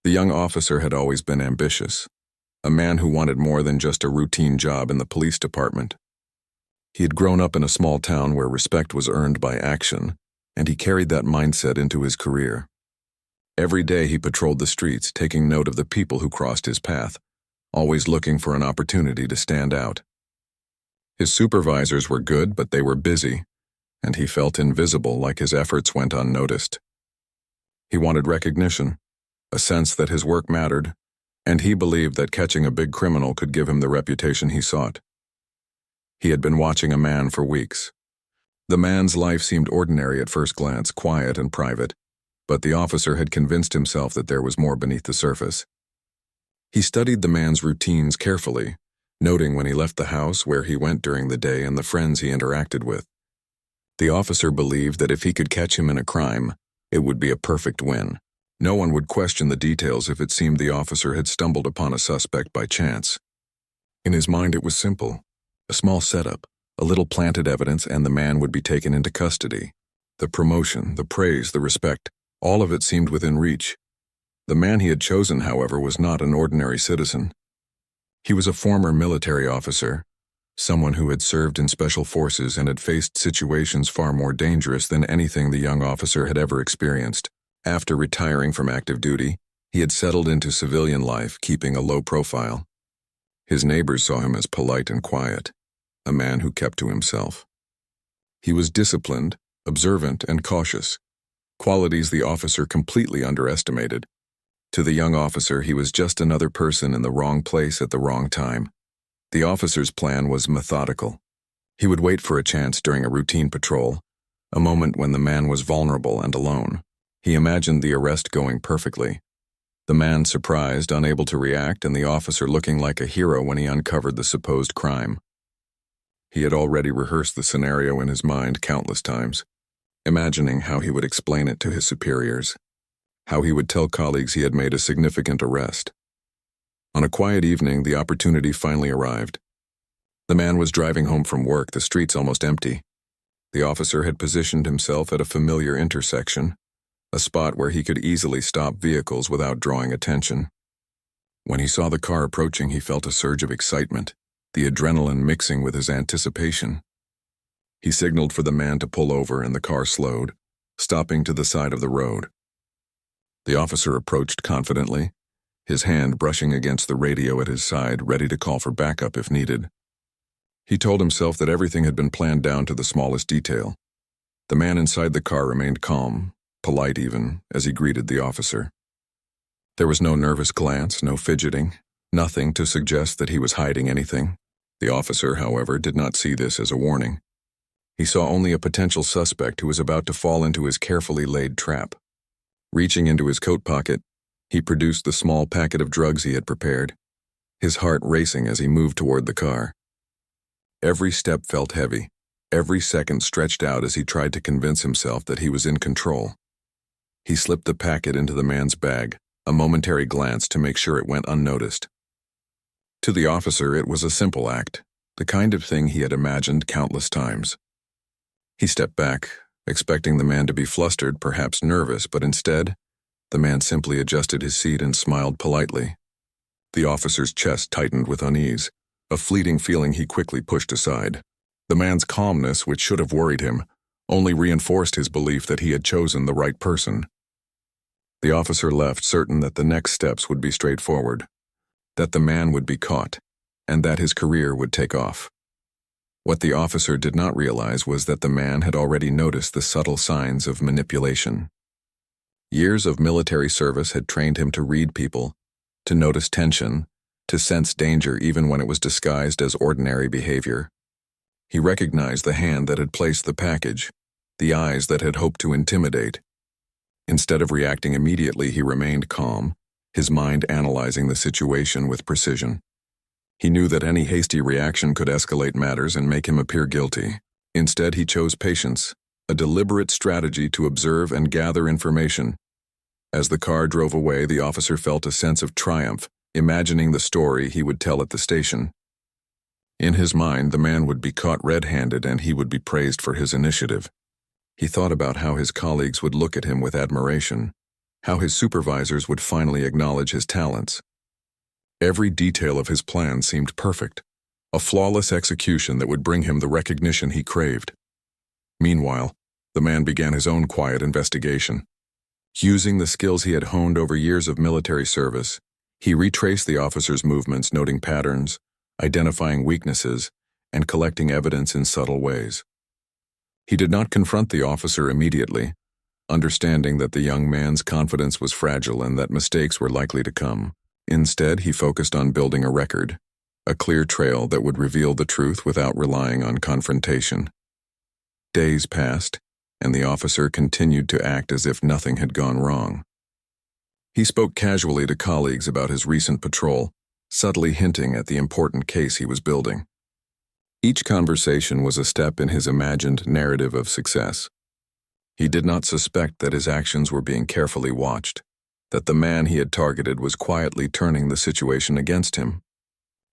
The young officer had always been ambitious, a man who wanted more than just a routine job in the police department. He had grown up in a small town where respect was earned by action, and he carried that mindset into his career. Every day he patrolled the streets, taking note of the people who crossed his path, always looking for an opportunity to stand out. His supervisors were good, but they were busy, and he felt invisible, like his efforts went unnoticed. He wanted recognition, a sense that his work mattered, and he believed that catching a big criminal could give him the reputation he sought. He had been watching a man for weeks. The man's life seemed ordinary at first glance, quiet and private, but the officer had convinced himself that there was more beneath the surface. He studied the man's routines carefully, noting when he left the house, where he went during the day, and the friends he interacted with. The officer believed that if he could catch him in a crime, it would be a perfect win. No one would question the details if it seemed the officer had stumbled upon a suspect by chance. In his mind it was simple. A small setup, a little planted evidence, and the man would be taken into custody. The promotion, the praise, the respect, all of it seemed within reach. The man he had chosen, however, was not an ordinary citizen. He was a former military officer, someone who had served in special forces and had faced situations far more dangerous than anything the young officer had ever experienced. After retiring from active duty, he had settled into civilian life, keeping a low profile. His neighbors saw him as polite and quiet, a man who kept to himself. He was disciplined, observant, and cautious, qualities the officer completely underestimated. To the young officer, he was just another person in the wrong place at the wrong time. The officer's plan was methodical. He would wait for a chance during a routine patrol, a moment when the man was vulnerable and alone. He imagined the arrest going perfectly. The man surprised, unable to react, and the officer looking like a hero when he uncovered the supposed crime. He had already rehearsed the scenario in his mind countless times, imagining how he would explain it to his superiors, how he would tell colleagues he had made a significant arrest. On a quiet evening, the opportunity finally arrived. The man was driving home from work, the streets almost empty. The officer had positioned himself at a familiar intersection, a spot where he could easily stop vehicles without drawing attention. When he saw the car approaching, he felt a surge of excitement, the adrenaline mixing with his anticipation. He signaled for the man to pull over, and the car slowed, stopping to the side of the road. The officer approached confidently, his hand brushing against the radio at his side, ready to call for backup if needed. He told himself that everything had been planned down to the smallest detail. The man inside the car remained calm, polite even, as he greeted the officer. There was no nervous glance, no fidgeting, nothing to suggest that he was hiding anything. The officer, however, did not see this as a warning. He saw only a potential suspect who was about to fall into his carefully laid trap. Reaching into his coat pocket, he produced the small packet of drugs he had prepared, his heart racing as he moved toward the car. Every step felt heavy, every second stretched out as he tried to convince himself that he was in control. He slipped the packet into the man's bag, a momentary glance to make sure it went unnoticed. To the officer, it was a simple act, the kind of thing he had imagined countless times. He stepped back, expecting the man to be flustered, perhaps nervous, but instead, the man simply adjusted his seat and smiled politely. The officer's chest tightened with unease, a fleeting feeling he quickly pushed aside. The man's calmness, which should have worried him, only reinforced his belief that he had chosen the right person. The officer left, certain that the next steps would be straightforward, that the man would be caught, and that his career would take off. What the officer did not realize was that the man had already noticed the subtle signs of manipulation. Years of military service had trained him to read people, to notice tension, to sense danger even when it was disguised as ordinary behavior. He recognized the hand that had placed the package, the eyes that had hoped to intimidate. Instead of reacting immediately, he remained calm, his mind analyzing the situation with precision. He knew that any hasty reaction could escalate matters and make him appear guilty. Instead, he chose patience, a deliberate strategy to observe and gather information. As the car drove away, the officer felt a sense of triumph, imagining the story he would tell at the station. In his mind, the man would be caught red-handed and he would be praised for his initiative. He thought about how his colleagues would look at him with admiration, how his supervisors would finally acknowledge his talents. Every detail of his plan seemed perfect, a flawless execution that would bring him the recognition he craved. Meanwhile, the man began his own quiet investigation. Using the skills he had honed over years of military service, he retraced the officer's movements, noting patterns, identifying weaknesses, and collecting evidence in subtle ways. He did not confront the officer immediately, understanding that the young man's confidence was fragile and that mistakes were likely to come. Instead, he focused on building a record, a clear trail that would reveal the truth without relying on confrontation. Days passed, and the officer continued to act as if nothing had gone wrong. He spoke casually to colleagues about his recent patrol, subtly hinting at the important case he was building. Each conversation was a step in his imagined narrative of success. He did not suspect that his actions were being carefully watched, that the man he had targeted was quietly turning the situation against him.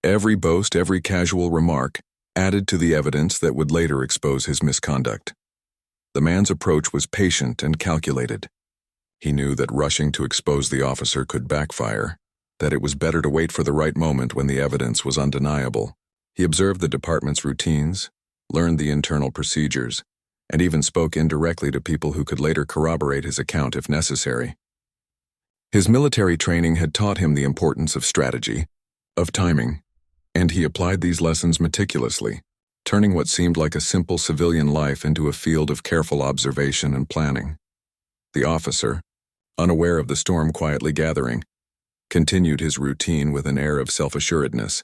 Every boast, every casual remark, added to the evidence that would later expose his misconduct. The man's approach was patient and calculated. He knew that rushing to expose the officer could backfire, that it was better to wait for the right moment when the evidence was undeniable. He observed the department's routines, learned the internal procedures, and even spoke indirectly to people who could later corroborate his account if necessary. His military training had taught him the importance of strategy, of timing, and he applied these lessons meticulously, turning what seemed like a simple civilian life into a field of careful observation and planning. The officer, unaware of the storm quietly gathering, continued his routine with an air of self-assuredness.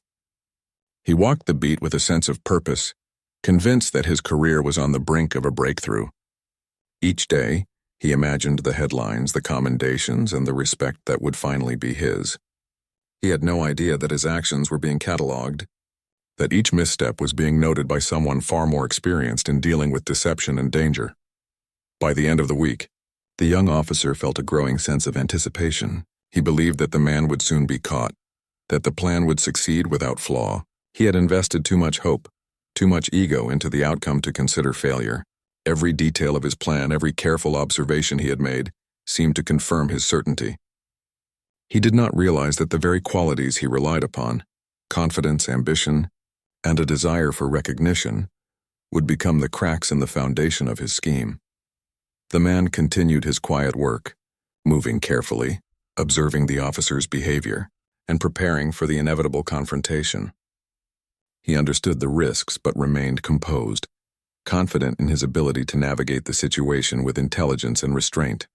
He walked the beat with a sense of purpose, convinced that his career was on the brink of a breakthrough. Each day, he imagined the headlines, the commendations, and the respect that would finally be his. He had no idea that his actions were being catalogued, that each misstep was being noted by someone far more experienced in dealing with deception and danger. By the end of the week, the young officer felt a growing sense of anticipation. He believed that the man would soon be caught, that the plan would succeed without flaw. He had invested too much hope, too much ego into the outcome to consider failure. Every detail of his plan, every careful observation he had made, seemed to confirm his certainty. He did not realize that the very qualities he relied upon, confidence, ambition, and a desire for recognition, would become the cracks in the foundation of his scheme. The man continued his quiet work, moving carefully, observing the officer's behavior, and preparing for the inevitable confrontation. He understood the risks but remained composed, confident in his ability to navigate the situation with intelligence and restraint.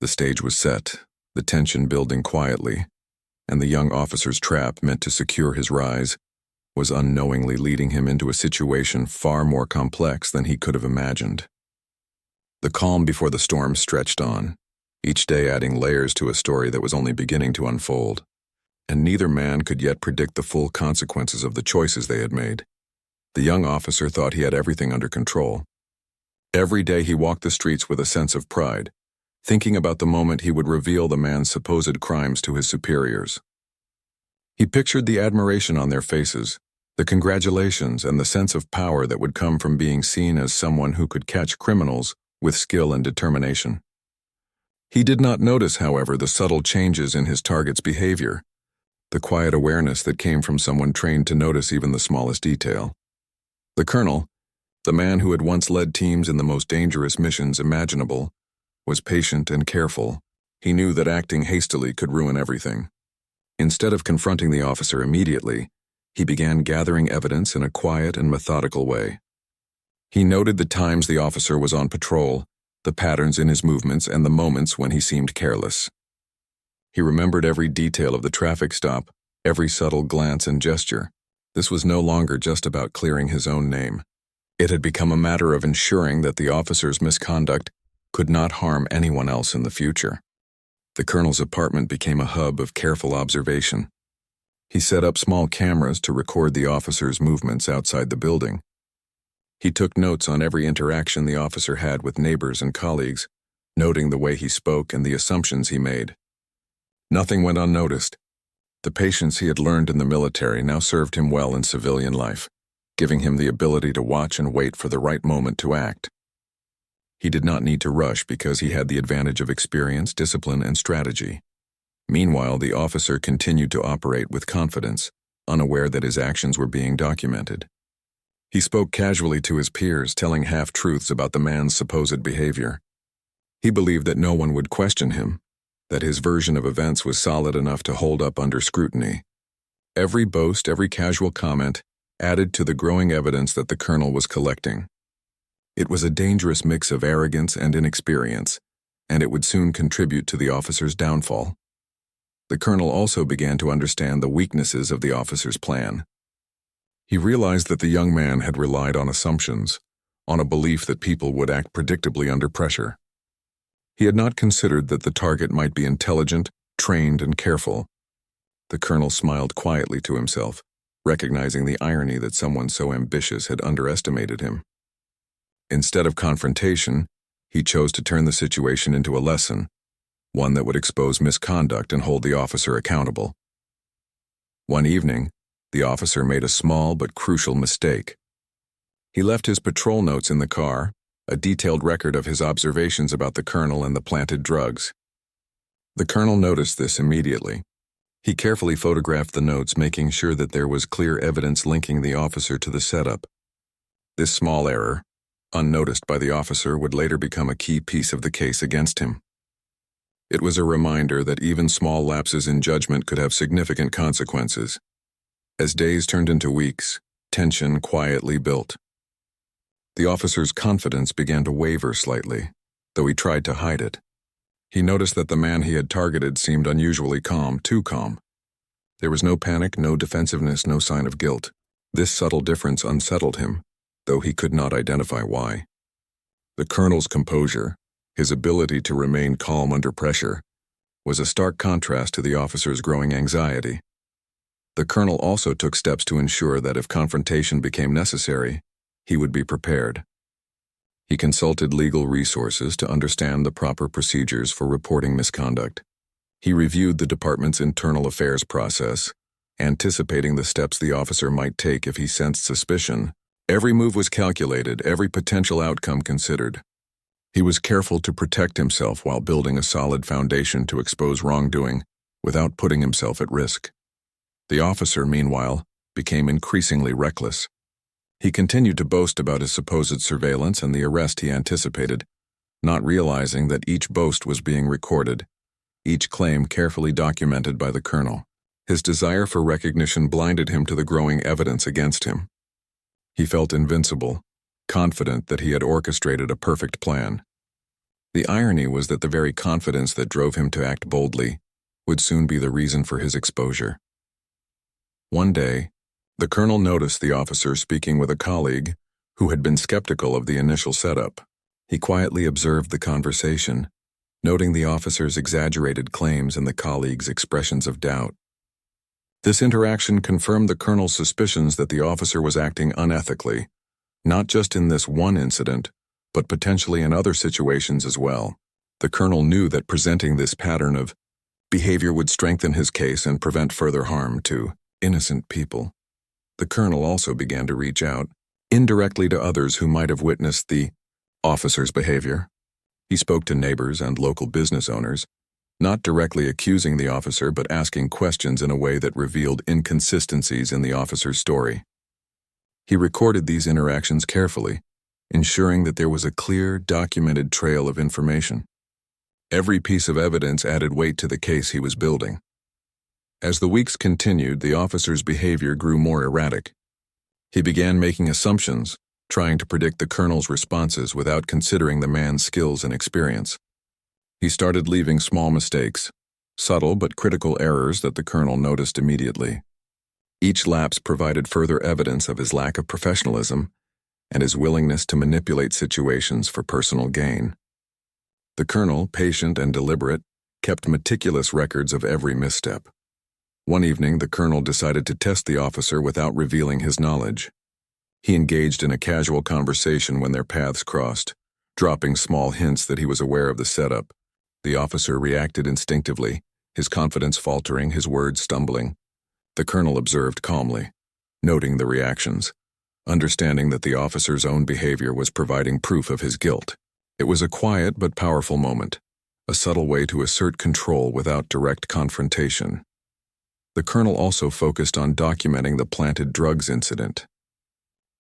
The stage was set, the tension building quietly, and the young officer's trap meant to secure his rise was unknowingly leading him into a situation far more complex than he could have imagined. The calm before the storm stretched on, each day adding layers to a story that was only beginning to unfold, and neither man could yet predict the full consequences of the choices they had made. The young officer thought he had everything under control. Every day he walked the streets with a sense of pride, thinking about the moment he would reveal the man's supposed crimes to his superiors. He pictured the admiration on their faces, the congratulations, and the sense of power that would come from being seen as someone who could catch criminals with skill and determination. He did not notice, however, the subtle changes in his target's behavior, the quiet awareness that came from someone trained to notice even the smallest detail. The colonel, the man who had once led teams in the most dangerous missions imaginable, was patient and careful. He knew that acting hastily could ruin everything. Instead of confronting the officer immediately, he began gathering evidence in a quiet and methodical way. He noted the times the officer was on patrol, the patterns in his movements, and the moments when he seemed careless. He remembered every detail of the traffic stop, every subtle glance and gesture. This was no longer just about clearing his own name. It had become a matter of ensuring that the officer's misconduct could not harm anyone else in the future. The colonel's apartment became a hub of careful observation. He set up small cameras to record the officer's movements outside the building. He took notes on every interaction the officer had with neighbors and colleagues, noting the way he spoke and the assumptions he made. Nothing went unnoticed. The patience he had learned in the military now served him well in civilian life, giving him the ability to watch and wait for the right moment to act. He did not need to rush because he had the advantage of experience, discipline, and strategy. Meanwhile, the officer continued to operate with confidence, unaware that his actions were being documented. He spoke casually to his peers, telling half-truths about the man's supposed behavior. He believed that no one would question him, that his version of events was solid enough to hold up under scrutiny. Every boast, every casual comment, added to the growing evidence that the colonel was collecting. It was a dangerous mix of arrogance and inexperience, and it would soon contribute to the officer's downfall. The colonel also began to understand the weaknesses of the officer's plan. He realized that the young man had relied on assumptions, on a belief that people would act predictably under pressure. He had not considered that the target might be intelligent, trained, and careful. The colonel smiled quietly to himself, recognizing the irony that someone so ambitious had underestimated him. Instead of confrontation, he chose to turn the situation into a lesson, one that would expose misconduct and hold the officer accountable. One evening, the officer made a small but crucial mistake. He left his patrol notes in the car, a detailed record of his observations about the colonel and the planted drugs. The colonel noticed this immediately. He carefully photographed the notes, making sure that there was clear evidence linking the officer to the setup. This small error, unnoticed by the officer, would later become a key piece of the case against him. It was a reminder that even small lapses in judgment could have significant consequences. As days turned into weeks, tension quietly built. The officer's confidence began to waver slightly, though he tried to hide it. He noticed that the man he had targeted seemed unusually calm, too calm. There was no panic, no defensiveness, no sign of guilt. This subtle difference unsettled him, though he could not identify why. The colonel's composure, his ability to remain calm under pressure, was a stark contrast to the officer's growing anxiety. The colonel also took steps to ensure that if confrontation became necessary, he would be prepared. He consulted legal resources to understand the proper procedures for reporting misconduct. He reviewed the department's internal affairs process, anticipating the steps the officer might take if he sensed suspicion. Every move was calculated, every potential outcome considered. He was careful to protect himself while building a solid foundation to expose wrongdoing without putting himself at risk. The officer, meanwhile, became increasingly reckless. He continued to boast about his supposed surveillance and the arrest he anticipated, not realizing that each boast was being recorded, each claim carefully documented by the colonel. His desire for recognition blinded him to the growing evidence against him. He felt invincible, confident that he had orchestrated a perfect plan. The irony was that the very confidence that drove him to act boldly would soon be the reason for his exposure. One day, the colonel noticed the officer speaking with a colleague who had been skeptical of the initial setup. He quietly observed the conversation, noting the officer's exaggerated claims and the colleague's expressions of doubt. This interaction confirmed the colonel's suspicions that the officer was acting unethically, not just in this one incident, but potentially in other situations as well. The colonel knew that presenting this pattern of behavior would strengthen his case and prevent further harm to innocent people. The colonel also began to reach out, indirectly to others who might have witnessed the officer's behavior. He spoke to neighbors and local business owners, not directly accusing the officer but asking questions in a way that revealed inconsistencies in the officer's story. He recorded these interactions carefully, ensuring that there was a clear, documented trail of information. Every piece of evidence added weight to the case he was building. As the weeks continued, the officer's behavior grew more erratic. He began making assumptions, trying to predict the colonel's responses without considering the man's skills and experience. He started leaving small mistakes, subtle but critical errors that the colonel noticed immediately. Each lapse provided further evidence of his lack of professionalism and his willingness to manipulate situations for personal gain. The colonel, patient and deliberate, kept meticulous records of every misstep. One evening, the colonel decided to test the officer without revealing his knowledge. He engaged in a casual conversation when their paths crossed, dropping small hints that he was aware of the setup. The officer reacted instinctively, his confidence faltering, his words stumbling. The colonel observed calmly, noting the reactions, understanding that the officer's own behavior was providing proof of his guilt. It was a quiet but powerful moment, a subtle way to assert control without direct confrontation. The colonel also focused on documenting the planted drugs incident.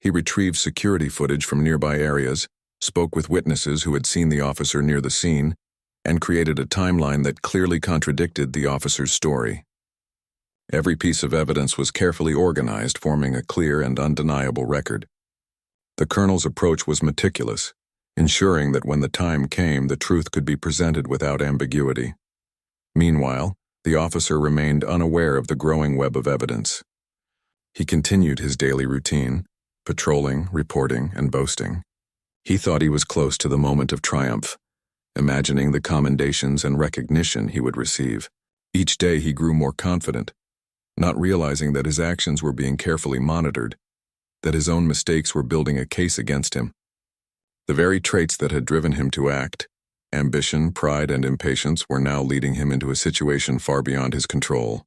He retrieved security footage from nearby areas, spoke with witnesses who had seen the officer near the scene, and created a timeline that clearly contradicted the officer's story. Every piece of evidence was carefully organized, forming a clear and undeniable record. The colonel's approach was meticulous, ensuring that when the time came, the truth could be presented without ambiguity. Meanwhile, the officer remained unaware of the growing web of evidence. He continued his daily routine, patrolling, reporting, and boasting. He thought he was close to the moment of triumph, imagining the commendations and recognition he would receive. Each day he grew more confident, not realizing that his actions were being carefully monitored, that his own mistakes were building a case against him. The very traits that had driven him to act, ambition, pride, and impatience, were now leading him into a situation far beyond his control.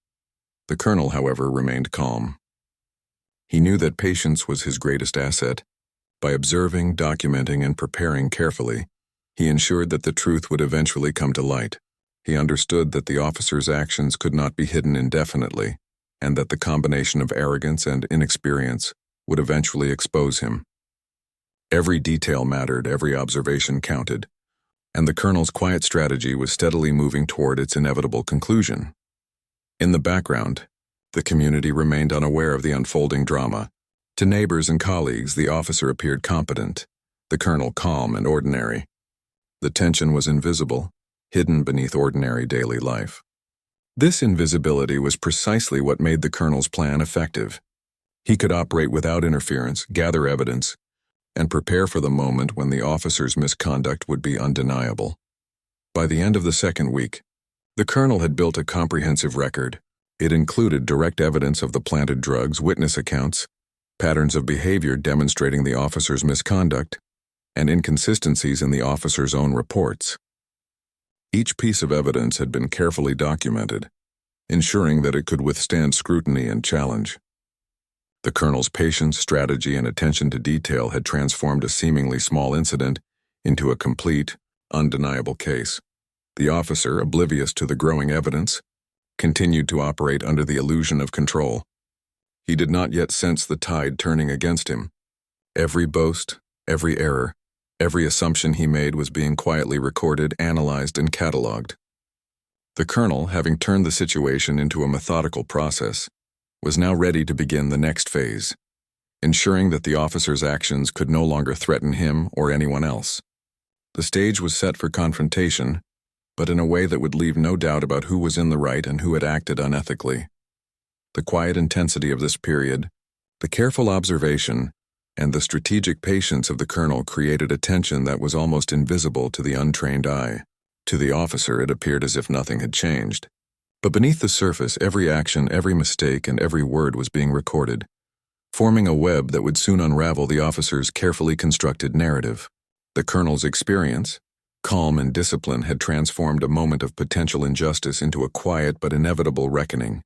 The colonel, however, remained calm. He knew that patience was his greatest asset. By observing, documenting, and preparing carefully, he ensured that the truth would eventually come to light. He understood that the officer's actions could not be hidden indefinitely, and that the combination of arrogance and inexperience would eventually expose him. Every detail mattered, every observation counted, and the colonel's quiet strategy was steadily moving toward its inevitable conclusion. In the background, the community remained unaware of the unfolding drama. To neighbors and colleagues, the officer appeared competent, the colonel calm and ordinary. The tension was invisible, hidden beneath ordinary daily life. This invisibility was precisely what made the colonel's plan effective. He could operate without interference, gather evidence, and prepare for the moment when the officer's misconduct would be undeniable. By the end of the second week, the colonel had built a comprehensive record. It included direct evidence of the planted drugs, witness accounts, patterns of behavior demonstrating the officer's misconduct, and inconsistencies in the officer's own reports. Each piece of evidence had been carefully documented, ensuring that it could withstand scrutiny and challenge. The colonel's patience, strategy, and attention to detail had transformed a seemingly small incident into a complete, undeniable case. The officer, oblivious to the growing evidence, continued to operate under the illusion of control. He did not yet sense the tide turning against him. Every boast, every error, every assumption he made was being quietly recorded, analyzed, and catalogued. The colonel, having turned the situation into a methodical process, was now ready to begin the next phase, ensuring that the officer's actions could no longer threaten him or anyone else. The stage was set for confrontation, but in a way that would leave no doubt about who was in the right and who had acted unethically. The quiet intensity of this period, the careful observation, and the strategic patience of the colonel created a tension that was almost invisible to the untrained eye. To the officer, it appeared as if nothing had changed. But beneath the surface, every action, every mistake, and every word was being recorded, forming a web that would soon unravel the officer's carefully constructed narrative. The colonel's experience, calm and discipline, had transformed a moment of potential injustice into a quiet but inevitable reckoning.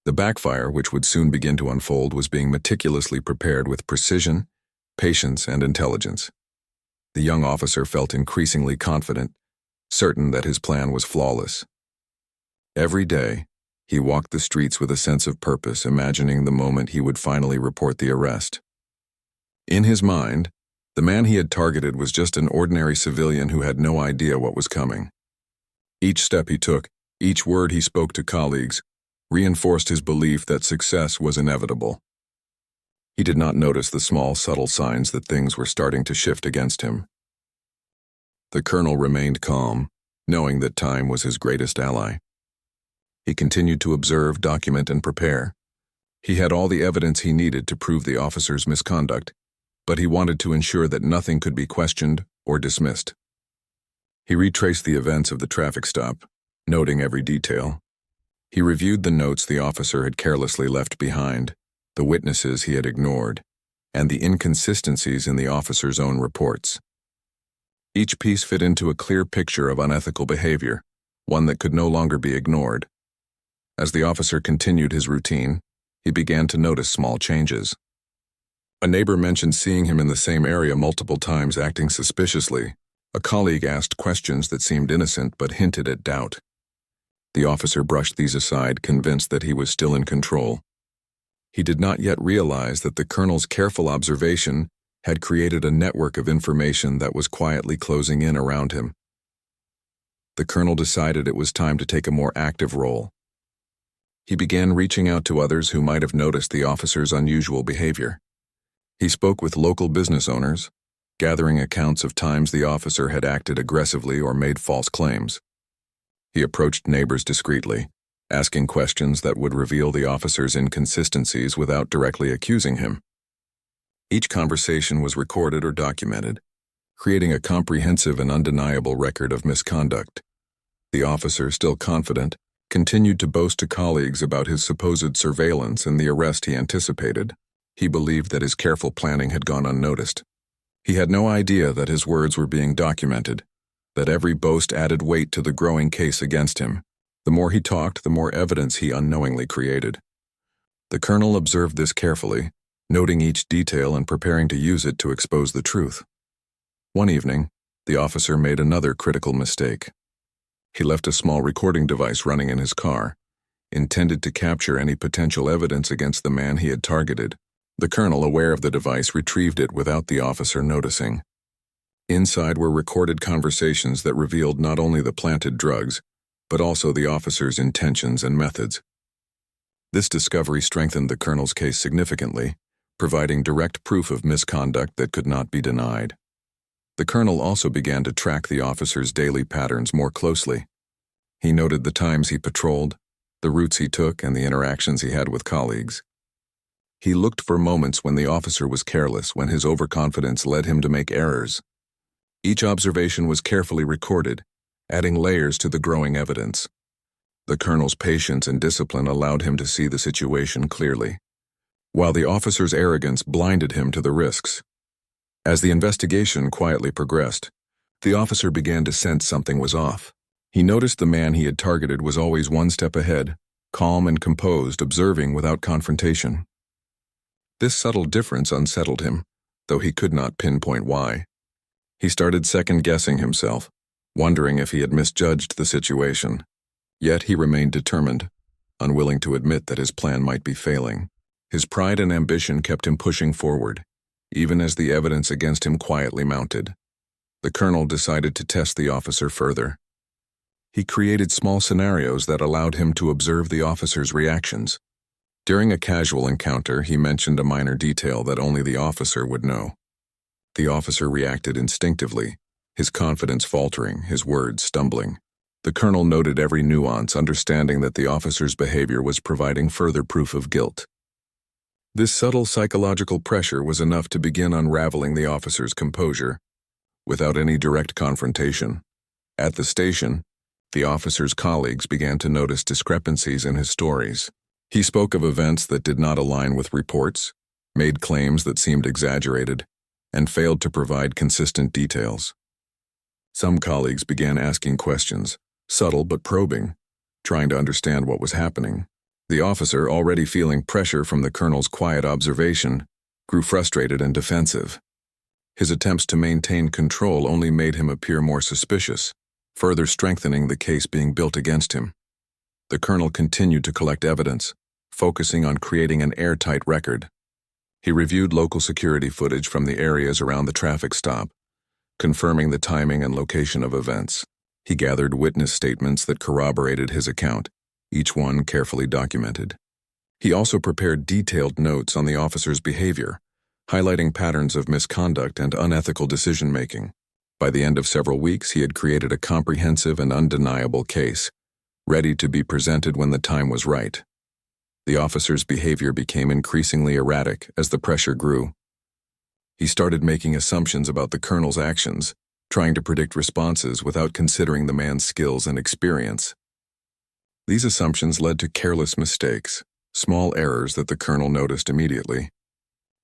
The backfire, which would soon begin to unfold, was being meticulously prepared with precision, patience, and intelligence. The young officer felt increasingly confident, certain that his plan was flawless. Every day, he walked the streets with a sense of purpose, imagining the moment he would finally report the arrest. In his mind, the man he had targeted was just an ordinary civilian who had no idea what was coming. Each step he took, each word he spoke to colleagues, reinforced his belief that success was inevitable. He did not notice the small, subtle signs that things were starting to shift against him. The colonel remained calm, knowing that time was his greatest ally. He continued to observe, document, and prepare. He had all the evidence he needed to prove the officer's misconduct, but he wanted to ensure that nothing could be questioned or dismissed. He retraced the events of the traffic stop, noting every detail. He reviewed the notes the officer had carelessly left behind, the witnesses he had ignored, and the inconsistencies in the officer's own reports. Each piece fit into a clear picture of unethical behavior, one that could no longer be ignored. As the officer continued his routine, he began to notice small changes. A neighbor mentioned seeing him in the same area multiple times acting suspiciously, A colleague asked questions that seemed innocent but hinted at doubt. The officer brushed these aside, convinced that he was still in control. He did not yet realize that the colonel's careful observation had created a network of information that was quietly closing in around him. The colonel decided it was time to take a more active role. He began reaching out to others who might have noticed the officer's unusual behavior. He spoke with local business owners, gathering accounts of times the officer had acted aggressively or made false claims. He approached neighbors discreetly, asking questions that would reveal the officer's inconsistencies without directly accusing him. Each conversation was recorded or documented, creating a comprehensive and undeniable record of misconduct. The officer, still confident, continued to boast to colleagues about his supposed surveillance and the arrest he anticipated. He believed that his careful planning had gone unnoticed. He had no idea that his words were being documented, that every boast added weight to the growing case against him. The more he talked, the more evidence he unknowingly created. The colonel observed this carefully, noting each detail and preparing to use it to expose the truth. One evening, the officer made another critical mistake. He left a small recording device running in his car, intended to capture any potential evidence against the man he had targeted. The colonel, aware of the device, retrieved it without the officer noticing. Inside were recorded conversations that revealed not only the planted drugs, but also the officer's intentions and methods. This discovery strengthened the colonel's case significantly, providing direct proof of misconduct that could not be denied. The colonel also began to track the officer's daily patterns more closely. He noted the times he patrolled, the routes he took, and the interactions he had with colleagues. He looked for moments when the officer was careless, when his overconfidence led him to make errors. Each observation was carefully recorded, adding layers to the growing evidence. The colonel's patience and discipline allowed him to see the situation clearly, while the officer's arrogance blinded him to the risks. As the investigation quietly progressed, the officer began to sense something was off. He noticed the man he had targeted was always one step ahead, calm and composed, observing without confrontation. This subtle difference unsettled him, though he could not pinpoint why. He started second-guessing himself, wondering if he had misjudged the situation. Yet he remained determined, unwilling to admit that his plan might be failing. His pride and ambition kept him pushing forward, even as the evidence against him quietly mounted. The colonel decided to test the officer further. He created small scenarios that allowed him to observe the officer's reactions. During a casual encounter, he mentioned a minor detail that only the officer would know. The officer reacted instinctively, his confidence faltering, his words stumbling. The colonel noted every nuance, understanding that the officer's behavior was providing further proof of guilt. This subtle psychological pressure was enough to begin unraveling the officer's composure, without any direct confrontation. At the station, the officer's colleagues began to notice discrepancies in his stories. He spoke of events that did not align with reports, made claims that seemed exaggerated, and failed to provide consistent details. Some colleagues began asking questions, subtle but probing, trying to understand what was happening. The officer, already feeling pressure from the colonel's quiet observation, grew frustrated and defensive. His attempts to maintain control only made him appear more suspicious, further strengthening the case being built against him. The colonel continued to collect evidence, focusing on creating an airtight record. He reviewed local security footage from the areas around the traffic stop, confirming the timing and location of events. He gathered witness statements that corroborated his account, each one carefully documented. He also prepared detailed notes on the officer's behavior, highlighting patterns of misconduct and unethical decision-making. By the end of several weeks, he had created a comprehensive and undeniable case, ready to be presented when the time was right. The officer's behavior became increasingly erratic as the pressure grew. He started making assumptions about the colonel's actions, trying to predict responses without considering the man's skills and experience. These assumptions led to careless mistakes, small errors that the colonel noticed immediately.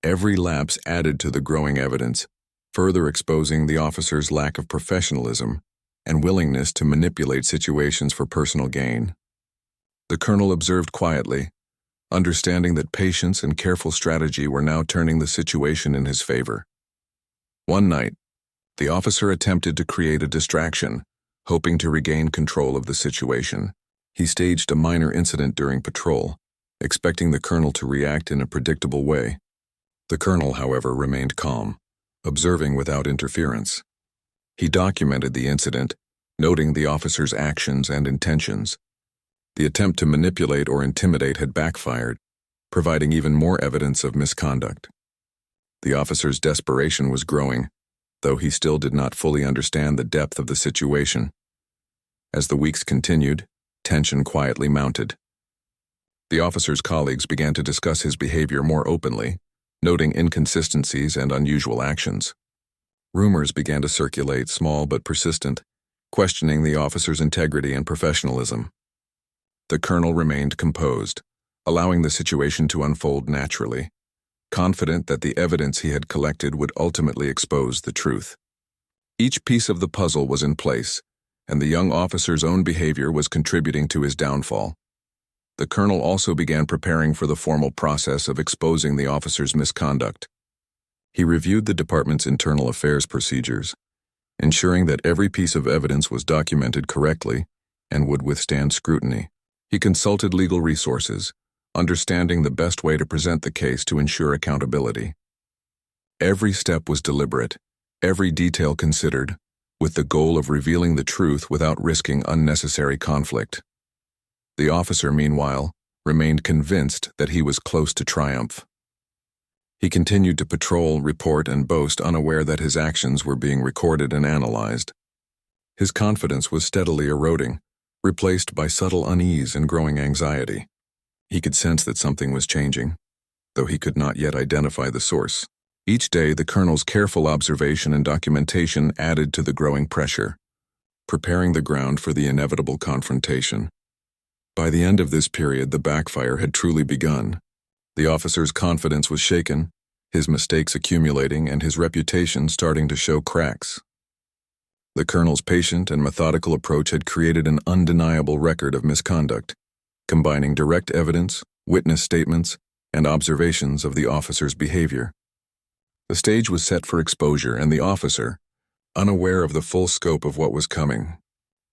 Every lapse added to the growing evidence, further exposing the officer's lack of professionalism and willingness to manipulate situations for personal gain. The colonel observed quietly, understanding that patience and careful strategy were now turning the situation in his favor. One night, The officer attempted to create a distraction, hoping to regain control of the situation. He staged a minor incident during patrol, expecting the colonel to react in a predictable way. The colonel, however, remained calm, observing without interference. He documented the incident, noting the officer's actions and intentions. The attempt to manipulate or intimidate had backfired, providing even more evidence of misconduct. The officer's desperation was growing, though he still did not fully understand the depth of the situation. As the weeks continued, tension quietly mounted. The officer's colleagues began to discuss his behavior more openly, noting inconsistencies and unusual actions. Rumors began to circulate, small but persistent, questioning the officer's integrity and professionalism. The colonel remained composed, allowing the situation to unfold naturally, confident that the evidence he had collected would ultimately expose the truth. Each piece of the puzzle was in place, and the young officer's own behavior was contributing to his downfall. The colonel also began preparing for the formal process of exposing the officer's misconduct. He reviewed the department's internal affairs procedures, ensuring that every piece of evidence was documented correctly and would withstand scrutiny. He consulted legal resources, understanding the best way to present the case to ensure accountability. Every step was deliberate, every detail considered, with the goal of revealing the truth without risking unnecessary conflict. The officer, meanwhile, remained convinced that he was close to triumph. He continued to patrol, report, and boast, unaware that his actions were being recorded and analyzed. His confidence was steadily eroding, replaced by subtle unease and growing anxiety. He could sense that something was changing, though he could not yet identify the source. Each day, the colonel's careful observation and documentation added to the growing pressure, preparing the ground for the inevitable confrontation. By the end of this period, the backfire had truly begun. The officer's confidence was shaken, his mistakes accumulating, and his reputation starting to show cracks. The colonel's patient and methodical approach had created an undeniable record of misconduct, combining direct evidence, witness statements, and observations of the officer's behavior. The stage was set for exposure, and the officer, unaware of the full scope of what was coming,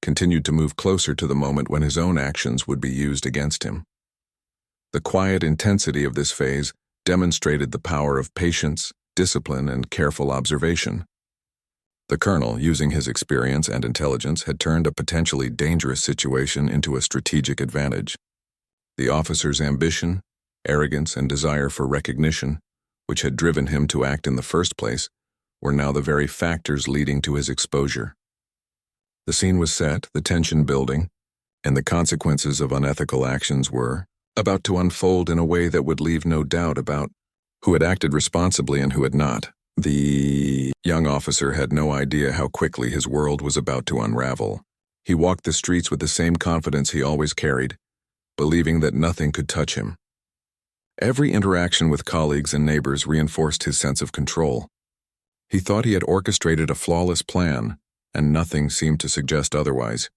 continued to move closer to the moment when his own actions would be used against him. The quiet intensity of this phase demonstrated the power of patience, discipline, and careful observation. The colonel, using his experience and intelligence, had turned a potentially dangerous situation into a strategic advantage. The officer's ambition, arrogance, and desire for recognition, which had driven him to act in the first place, were now the very factors leading to his exposure. The scene was set, the tension building, and the consequences of unethical actions were about to unfold in a way that would leave no doubt about who had acted responsibly and who had not. The young officer had no idea how quickly his world was about to unravel. He walked the streets with the same confidence he always carried, believing that nothing could touch him. Every interaction with colleagues and neighbors reinforced his sense of control. He thought he had orchestrated a flawless plan, and nothing seemed to suggest otherwise.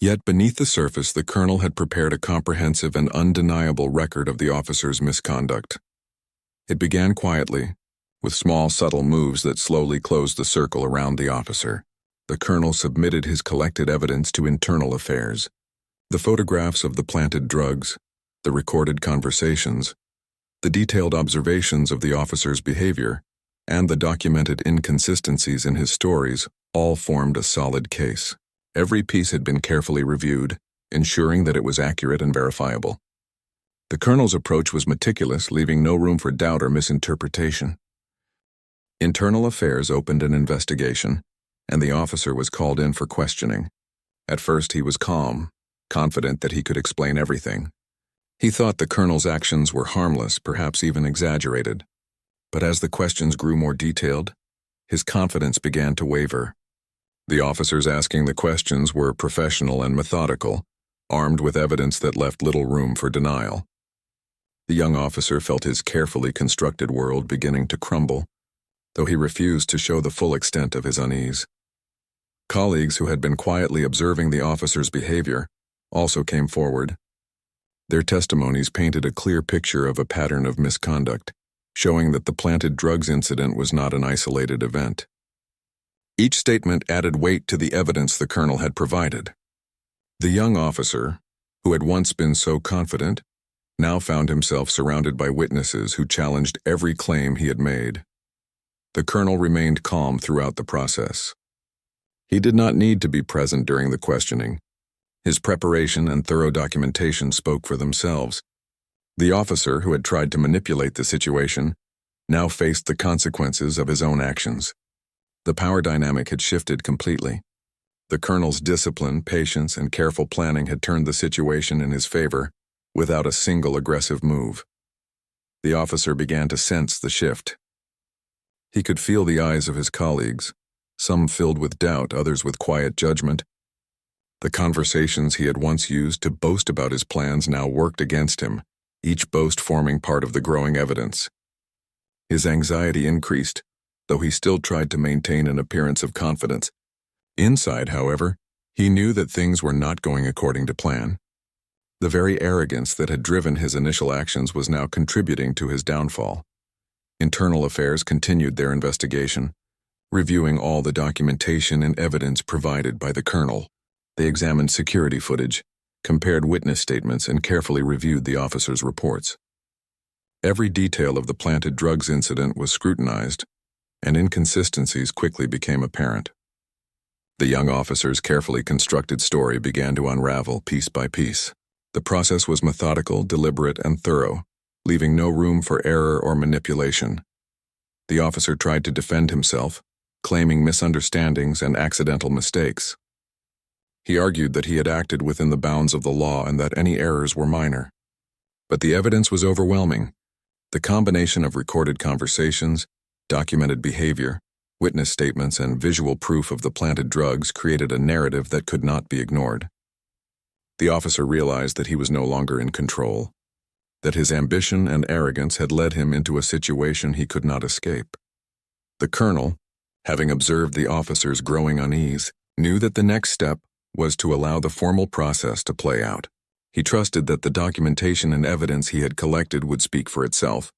Yet beneath the surface, the colonel had prepared a comprehensive and undeniable record of the officer's misconduct. It began quietly, with small, subtle moves that slowly closed the circle around the officer. The colonel submitted his collected evidence to internal affairs. The photographs of the planted drugs, the recorded conversations, the detailed observations of the officer's behavior, and the documented inconsistencies in his stories all formed a solid case. Every piece had been carefully reviewed, ensuring that it was accurate and verifiable. The colonel's approach was meticulous, leaving no room for doubt or misinterpretation. Internal Affairs opened an investigation, and the officer was called in for questioning. At first he was calm, confident that he could explain everything. He thought the colonel's actions were harmless, perhaps even exaggerated. But as the questions grew more detailed, his confidence began to waver. The officers asking the questions were professional and methodical, armed with evidence that left little room for denial. The young officer felt his carefully constructed world beginning to crumble, though he refused to show the full extent of his unease. Colleagues who had been quietly observing the officer's behavior also came forward. Their testimonies painted a clear picture of a pattern of misconduct, showing that the planted drugs incident was not an isolated event. Each statement added weight to the evidence the colonel had provided. The young officer, who had once been so confident, now found himself surrounded by witnesses who challenged every claim he had made. The colonel remained calm throughout the process. He did not need to be present during the questioning. His preparation and thorough documentation spoke for themselves. The officer who had tried to manipulate the situation now faced the consequences of his own actions. The power dynamic had shifted completely. The colonel's discipline, patience, and careful planning had turned the situation in his favor without a single aggressive move. The officer began to sense the shift. He could feel the eyes of his colleagues, some filled with doubt, others with quiet judgment. The conversations he had once used to boast about his plans now worked against him, each boast forming part of the growing evidence. His anxiety increased, though he still tried to maintain an appearance of confidence. Inside, however, he knew that things were not going according to plan. The very arrogance that had driven his initial actions was now contributing to his downfall. Internal Affairs continued their investigation, reviewing all the documentation and evidence provided by the colonel. They examined security footage, compared witness statements, and carefully reviewed the officer's reports. Every detail of the planted drugs incident was scrutinized, and inconsistencies quickly became apparent. The young officer's carefully constructed story began to unravel piece by piece. The process was methodical, deliberate, and thorough, leaving no room for error or manipulation. The officer tried to defend himself, claiming misunderstandings and accidental mistakes. He argued that he had acted within the bounds of the law and that any errors were minor. But the evidence was overwhelming. The combination of recorded conversations, documented behavior, witness statements, and visual proof of the planted drugs created a narrative that could not be ignored. The officer realized that he was no longer in control, that his ambition and arrogance had led him into a situation he could not escape. The colonel, having observed the officer's growing unease, knew that the next step was to allow the formal process to play out. He trusted that the documentation and evidence he had collected would speak for itself.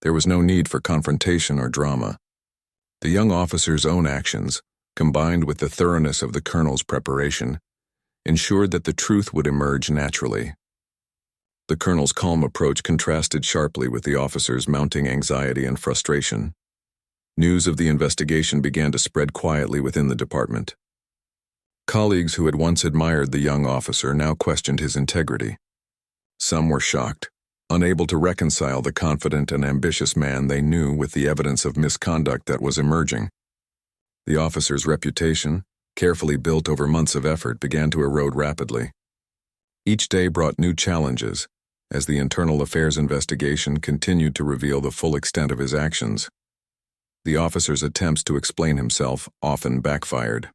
There was no need for confrontation or drama. The young officer's own actions, combined with the thoroughness of the colonel's preparation, ensured that the truth would emerge naturally. The colonel's calm approach contrasted sharply with the officer's mounting anxiety and frustration. News of the investigation began to spread quietly within the department. Colleagues who had once admired the young officer now questioned his integrity. Some were shocked, unable to reconcile the confident and ambitious man they knew with the evidence of misconduct that was emerging. The officer's reputation, carefully built over months of effort, began to erode rapidly. Each day brought new challenges, as the Internal Affairs investigation continued to reveal the full extent of his actions. The officer's attempts to explain himself often backfired.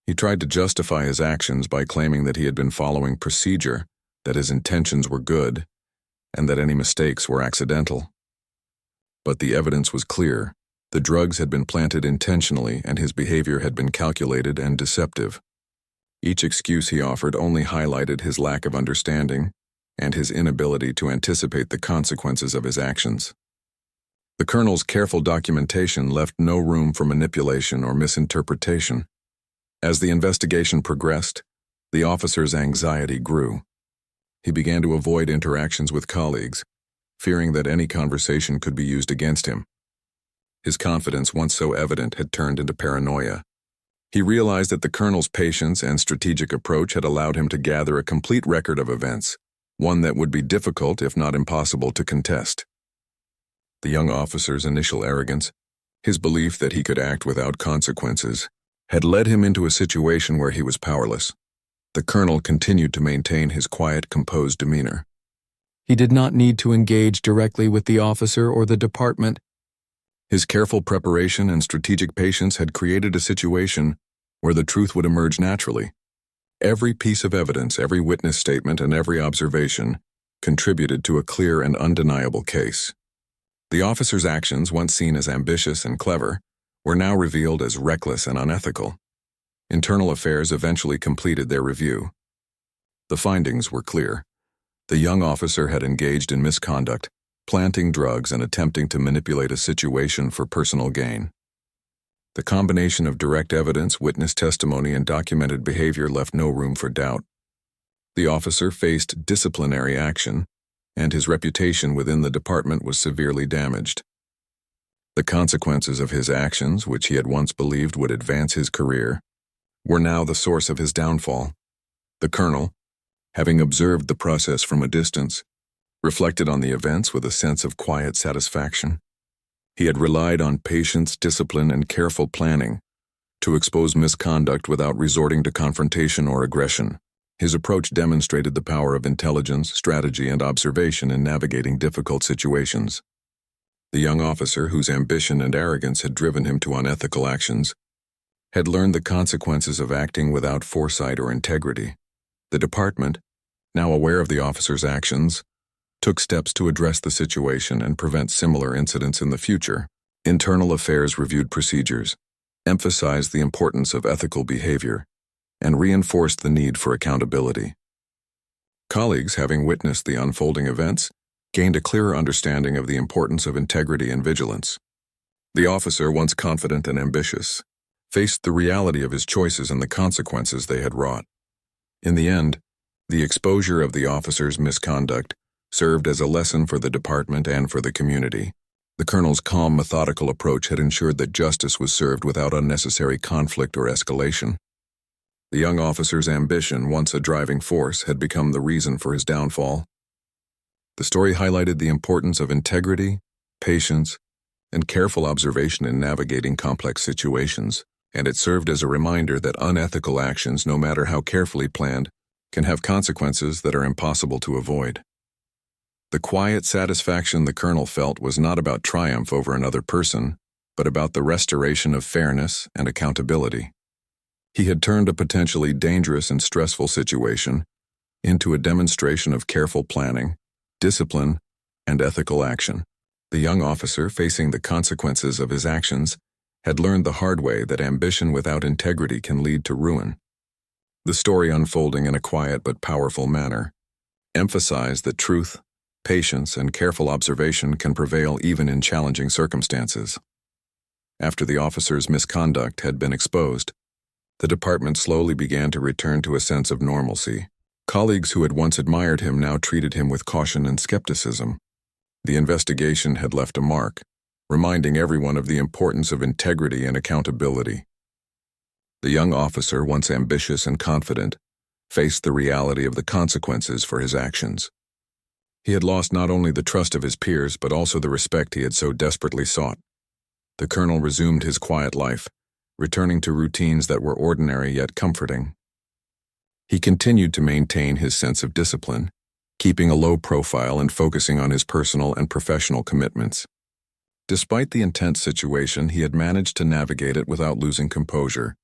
He tried to justify his actions by claiming that he had been following procedure, that his intentions were good, and that any mistakes were accidental. But the evidence was clear. The drugs had been planted intentionally, and his behavior had been calculated and deceptive. Each excuse he offered only highlighted his lack of understanding and his inability to anticipate the consequences of his actions. The colonel's careful documentation left no room for manipulation or misinterpretation. As the investigation progressed, the officer's anxiety grew. He began to avoid interactions with colleagues, fearing that any conversation could be used against him. His confidence, once so evident, had turned into paranoia. He realized that the colonel's patience and strategic approach had allowed him to gather a complete record of events, one that would be difficult, if not impossible, to contest. The young officer's initial arrogance, his belief that he could act without consequences, had led him into a situation where he was powerless. The colonel continued to maintain his quiet, composed demeanor. He did not need to engage directly with the officer or the department. His careful preparation and strategic patience had created a situation where the truth would emerge naturally. Every piece of evidence, every witness statement, and every observation contributed to a clear and undeniable case. The officer's actions, once seen as ambitious and clever, were now revealed as reckless and unethical. Internal Affairs eventually completed their review. The findings were clear. The young officer had engaged in misconduct, planting drugs and attempting to manipulate a situation for personal gain. The combination of direct evidence, witness testimony, and documented behavior left no room for doubt. The officer faced disciplinary action, and his reputation within the department was severely damaged. The consequences of his actions, which he had once believed would advance his career, were now the source of his downfall. The colonel, having observed the process from a distance, reflected on the events with a sense of quiet satisfaction. He had relied on patience, discipline, and careful planning to expose misconduct without resorting to confrontation or aggression. His approach demonstrated the power of intelligence, strategy, and observation in navigating difficult situations. The young officer, whose ambition and arrogance had driven him to unethical actions, had learned the consequences of acting without foresight or integrity. The department, now aware of the officer's actions, took steps to address the situation and prevent similar incidents in the future. Internal Affairs reviewed procedures, emphasized the importance of ethical behavior, and reinforced the need for accountability. Colleagues, having witnessed the unfolding events, gained a clearer understanding of the importance of integrity and vigilance. The officer, once confident and ambitious, faced the reality of his choices and the consequences they had wrought. In the end, the exposure of the officer's misconduct served as a lesson for the department and for the community. The colonel's calm, methodical approach had ensured that justice was served without unnecessary conflict or escalation. The young officer's ambition, once a driving force, had become the reason for his downfall. The story highlighted the importance of integrity, patience, and careful observation in navigating complex situations, and it served as a reminder that unethical actions, no matter how carefully planned, can have consequences that are impossible to avoid. The quiet satisfaction the colonel felt was not about triumph over another person, but about the restoration of fairness and accountability. He had turned a potentially dangerous and stressful situation into a demonstration of careful planning, discipline, and ethical action. The young officer, facing the consequences of his actions, had learned the hard way that ambition without integrity can lead to ruin. The story, unfolding in a quiet but powerful manner, emphasized that truth, patience, and careful observation can prevail even in challenging circumstances. After the officer's misconduct had been exposed, the department slowly began to return to a sense of normalcy. Colleagues who had once admired him now treated him with caution and skepticism. The investigation had left a mark, reminding everyone of the importance of integrity and accountability. The young officer, once ambitious and confident, faced the reality of the consequences for his actions. He had lost not only the trust of his peers, but also the respect he had so desperately sought. The colonel resumed his quiet life, returning to routines that were ordinary yet comforting. He continued to maintain his sense of discipline, keeping a low profile and focusing on his personal and professional commitments. Despite the intense situation, he had managed to navigate it without losing composure,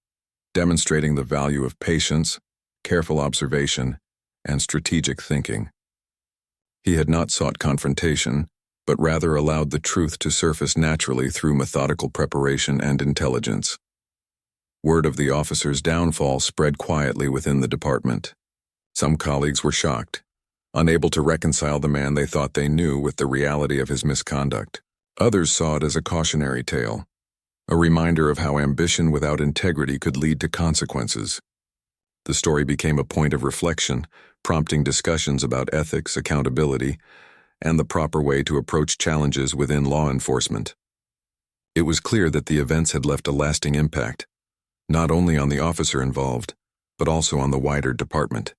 demonstrating the value of patience, careful observation, and strategic thinking. He had not sought confrontation, but rather allowed the truth to surface naturally through methodical preparation and intelligence. Word of the officer's downfall spread quietly within the department. Some colleagues were shocked, unable to reconcile the man they thought they knew with the reality of his misconduct. Others saw it as a cautionary tale, a reminder of how ambition without integrity could lead to consequences. The story became a point of reflection, prompting discussions about ethics, accountability, and the proper way to approach challenges within law enforcement. It was clear that the events had left a lasting impact, not only on the officer involved, but also on the wider department.